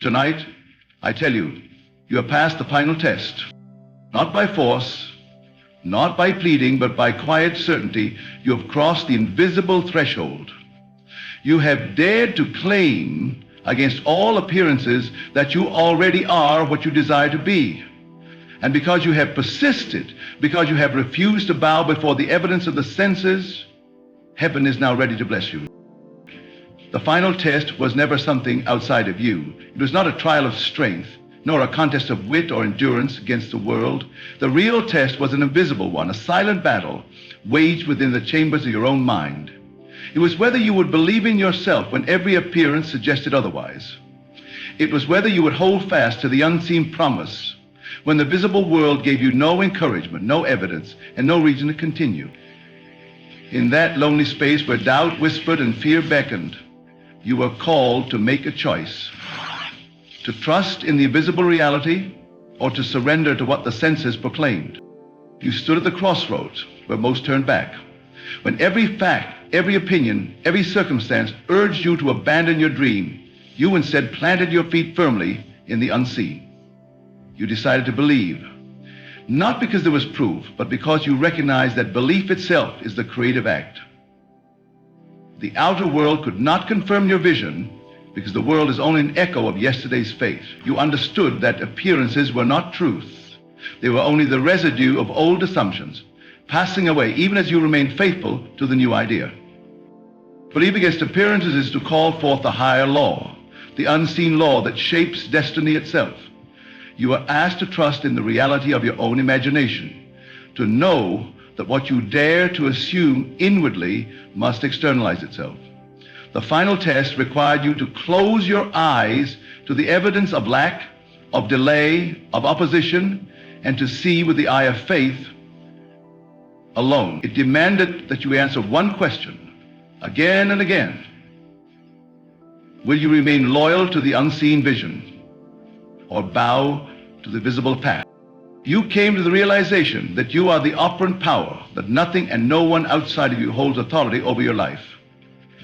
Tonight, I tell you, you have passed the final test. Not by force, not by pleading, but by quiet certainty, you have crossed the invisible threshold. You have dared to claim against all appearances that you already are what you desire to be. And because you have persisted, because you have refused to bow before the evidence of the senses, heaven is now ready to bless you. The final test was never something outside of you. It was not a trial of strength, nor a contest of wit or endurance against the world. The real test was an invisible one, a silent battle waged within the chambers of your own mind. It was whether you would believe in yourself when every appearance suggested otherwise. It was whether you would hold fast to the unseen promise when the visible world gave you no encouragement, no evidence, and no reason to continue. In that lonely space where doubt whispered and fear beckoned, you were called to make a choice, to trust in the invisible reality or to surrender to what the senses proclaimed. You stood at the crossroads where most turned back, when every fact, every opinion, every circumstance urged you to abandon your dream. You instead planted your feet firmly in the unseen. You decided to believe, not because there was proof, but because you recognized that belief itself is the creative act. The outer world could not confirm your vision because the world is only an echo of yesterday's faith. You understood that appearances were not truth. They were only the residue of old assumptions, passing away even as you remained faithful to the new idea. Belief against appearances is to call forth the higher law, the unseen law that shapes destiny itself. You are asked to trust in the reality of your own imagination, to know that what you dare to assume inwardly must externalize itself. The final test required you to close your eyes to the evidence of lack, of delay, of opposition, and to see with the eye of faith alone. It demanded that you answer one question, again and again. Will you remain loyal to the unseen vision or bow to the visible path? You came to the realization that you are the operant power, that nothing and no one outside of you holds authority over your life.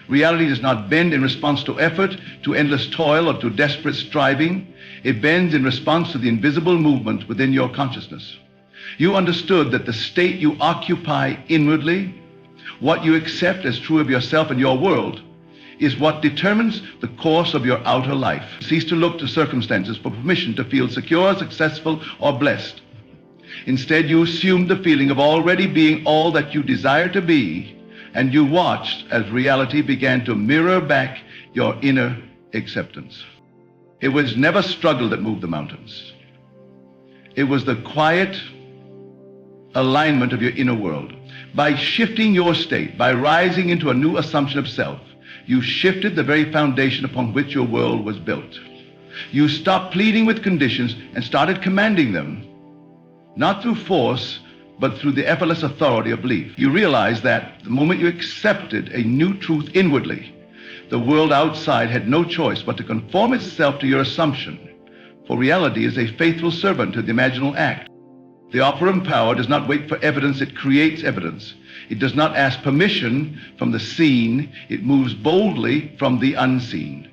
Reality does not bend in response to effort, to endless toil, or to desperate striving. It bends in response to the invisible movement within your consciousness. You understood that the state you occupy inwardly, what you accept as true of yourself and your world, is what determines the course of your outer life. Cease to look to circumstances for permission to feel secure, successful, or blessed. Instead, you assumed the feeling of already being all that you desire to be, and you watched as reality began to mirror back your inner acceptance. It was never struggle that moved the mountains. It was the quiet alignment of your inner world. By shifting your state, by rising into a new assumption of self, you shifted the very foundation upon which your world was built. You stopped pleading with conditions and started commanding them, not through force, but through the effortless authority of belief. You realized that the moment you accepted a new truth inwardly, the world outside had no choice but to conform itself to your assumption, for reality is a faithful servant to the imaginal act. The operant power does not wait for evidence, it creates evidence. It does not ask permission from the seen, it moves boldly from the unseen.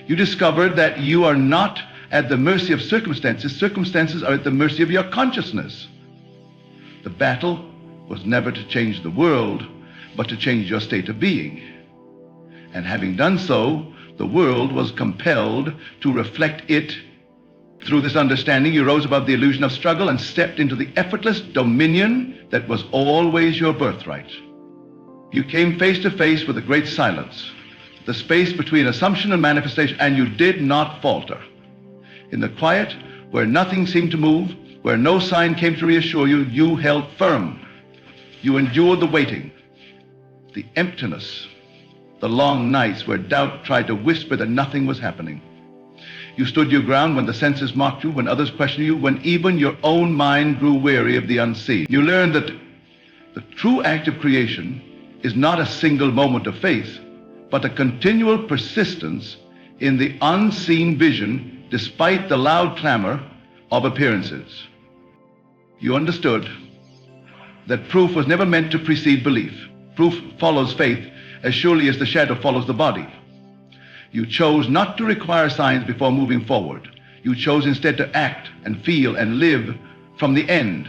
You discovered that you are not at the mercy of circumstances. Circumstances are at the mercy of your consciousness. The battle was never to change the world, but to change your state of being. And having done so, the world was compelled to reflect it. Through this understanding, you rose above the illusion of struggle and stepped into the effortless dominion that was always your birthright. You came face to face with the great silence, the space between assumption and manifestation, and you did not falter. In the quiet, where nothing seemed to move, where no sign came to reassure you, you held firm. You endured the waiting, the emptiness, the long nights where doubt tried to whisper that nothing was happening. You stood your ground when the senses mocked you, when others questioned you, when even your own mind grew weary of the unseen. You learned that the true act of creation is not a single moment of faith, but a continual persistence in the unseen vision despite the loud clamor of appearances. You understood that proof was never meant to precede belief. Proof follows faith as surely as the shadow follows the body. You chose not to require signs before moving forward. You chose instead to act and feel and live from the end,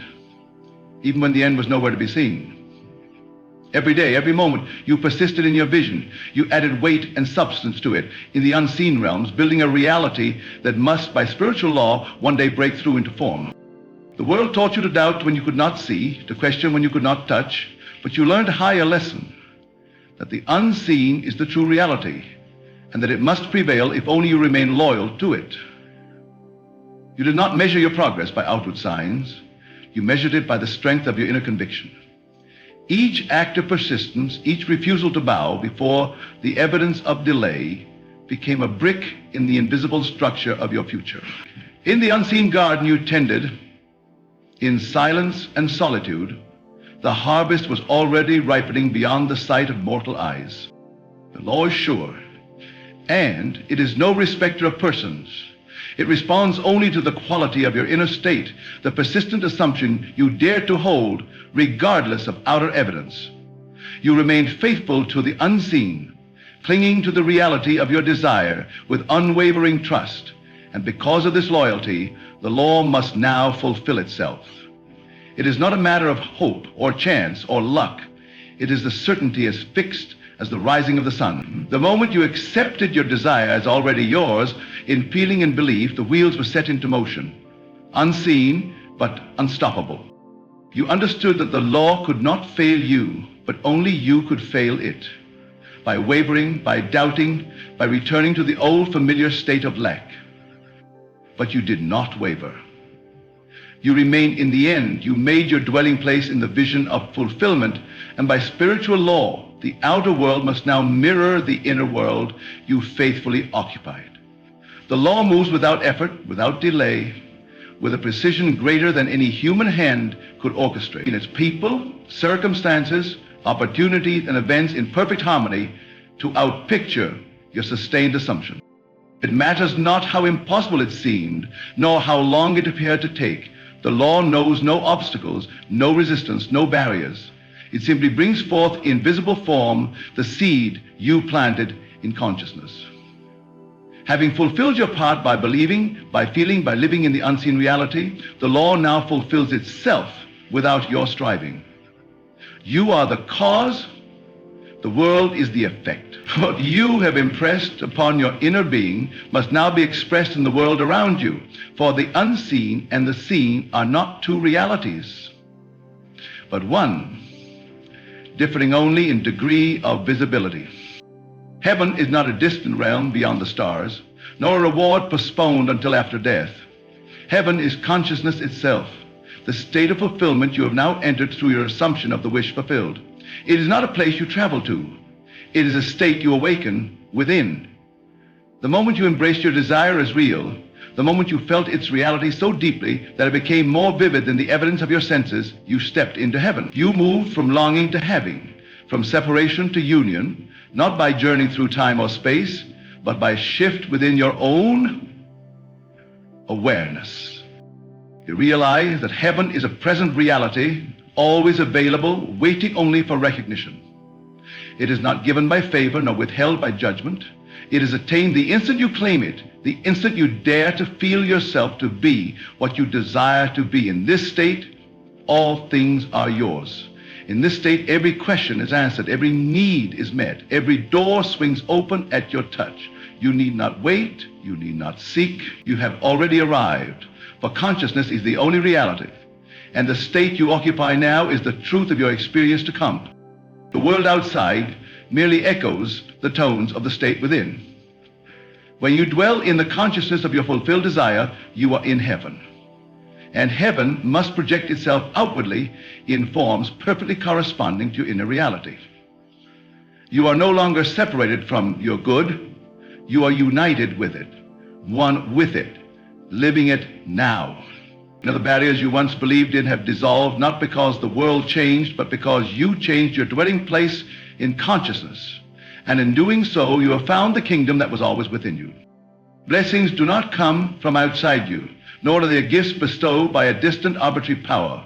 even when the end was nowhere to be seen. Every day, every moment, you persisted in your vision. You added weight and substance to it in the unseen realms, building a reality that must, by spiritual law, one day break through into form. The world taught you to doubt when you could not see, to question when you could not touch, but you learned a higher lesson, that the unseen is the true reality, and that it must prevail if only you remain loyal to it. You did not measure your progress by outward signs. You measured it by the strength of your inner conviction. Each act of persistence, each refusal to bow before the evidence of delay became a brick in the invisible structure of your future. In the unseen garden you tended, in silence and solitude, the harvest was already ripening beyond the sight of mortal eyes. The law is sure, and it is no respecter of persons. It responds only to the quality of your inner state, the persistent assumption you dare to hold regardless of outer evidence. You remained faithful to the unseen, clinging to the reality of your desire with unwavering trust. And because of this loyalty, the law must now fulfill itself. It is not a matter of hope or chance or luck. It is the certainty as fixed as the rising of the sun. The moment you accepted your desire as already yours, in feeling and belief, the wheels were set into motion, unseen but unstoppable. You understood that the law could not fail you, but only you could fail it. By wavering, by doubting, by returning to the old familiar state of lack. But you did not waver. You remained in the end. You made your dwelling place in the vision of fulfillment, and by spiritual law, the outer world must now mirror the inner world you faithfully occupied. The law moves without effort, without delay, with a precision greater than any human hand could orchestrate. In its people, circumstances, opportunities, and events in perfect harmony to outpicture your sustained assumption. It matters not how impossible it seemed, nor how long it appeared to take. The law knows no obstacles, no resistance, no barriers. It simply brings forth in visible form the seed you planted in consciousness. Having fulfilled your part by believing, by feeling, by living in the unseen reality, the law now fulfills itself without your striving. You are the cause, the world is the effect. What you have impressed upon your inner being must now be expressed in the world around you, for the unseen and the seen are not two realities, but one, differing only in degree of visibility. Heaven is not a distant realm beyond the stars, nor a reward postponed until after death. Heaven is consciousness itself, the state of fulfillment you have now entered through your assumption of the wish fulfilled. It is not a place you travel to. It is a state you awaken within. The moment you embraced your desire as real, the moment you felt its reality so deeply that it became more vivid than the evidence of your senses, you stepped into heaven. You moved from longing to having, from separation to union, not by journey through time or space, but by shift within your own awareness. You realize that heaven is a present reality, always available, waiting only for recognition. It is not given by favor nor withheld by judgment. It is attained the instant you claim it, the instant you dare to feel yourself to be what you desire to be. In this state, all things are yours. In this state, every question is answered, every need is met, every door swings open at your touch. You need not wait, you need not seek, you have already arrived, for consciousness is the only reality, and the state you occupy now is the truth of your experience to come. The world outside merely echoes the tones of the state within. When you dwell in the consciousness of your fulfilled desire, you are in heaven. And heaven must project itself outwardly in forms perfectly corresponding to your inner reality. You are no longer separated from your good. You are united with it, one with it, living it now. Now, the barriers you once believed in have dissolved, not because the world changed, but because you changed your dwelling place in consciousness. And in doing so, you have found the kingdom that was always within you. Blessings do not come from outside you, nor are they gifts bestowed by a distant arbitrary power.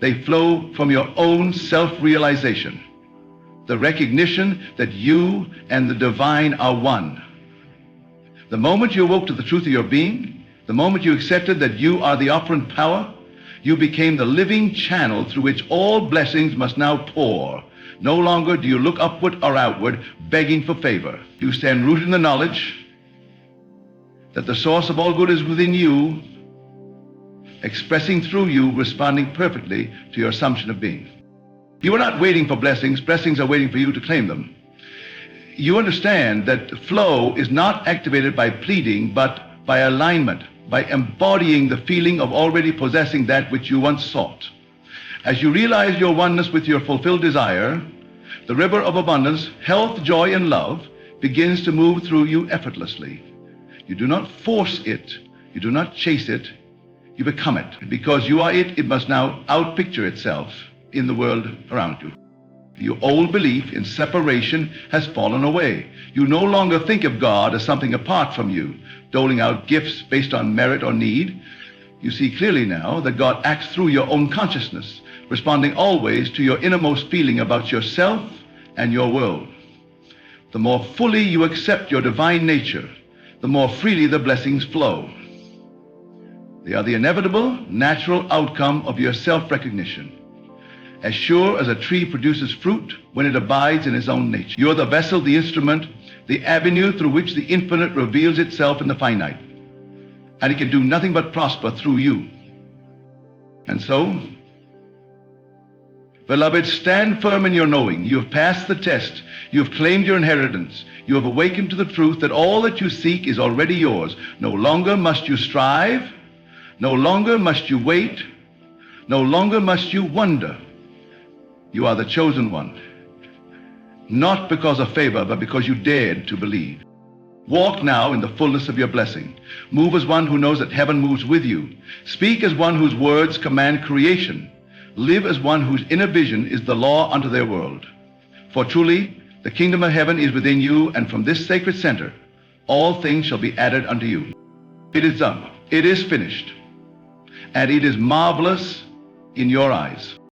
They flow from your own self-realization, the recognition that you and the divine are one. The moment you awoke to the truth of your being, the moment you accepted that you are the operant power, you became the living channel through which all blessings must now pour. No longer do you look upward or outward, begging for favor. You stand rooted in the knowledge that the source of all good is within you, expressing through you, responding perfectly to your assumption of being. You are not waiting for blessings. Blessings are waiting for you to claim them. You understand that flow is not activated by pleading, but by alignment, by embodying the feeling of already possessing that which you once sought. As you realize your oneness with your fulfilled desire, the river of abundance, health, joy, and love begins to move through you effortlessly. You do not force it. You do not chase it. You become it. Because you are it, it must now outpicture itself in the world around you. Your old belief in separation has fallen away. You no longer think of God as something apart from you, doling out gifts based on merit or need. You see clearly now that God acts through your own consciousness, responding always to your innermost feeling about yourself and your world. The more fully you accept your divine nature, the more freely the blessings flow. They are the inevitable, natural outcome of your self-recognition. As sure as a tree produces fruit when it abides in its own nature. You are the vessel, the instrument, the avenue through which the infinite reveals itself in the finite. And it can do nothing but prosper through you. And so, beloved, stand firm in your knowing. You have passed the test. You have claimed your inheritance. You have awakened to the truth that all that you seek is already yours. No longer must you strive. No longer must you wait. No longer must you wonder. You are the chosen one, not because of favor, but because you dared to believe. Walk now in the fullness of your blessing. Move as one who knows that heaven moves with you. Speak as one whose words command creation. Live as one whose inner vision is the law unto their world. For truly, the kingdom of heaven is within you, and from this sacred center, all things shall be added unto you. It is done. It is finished. And it is marvelous in your eyes.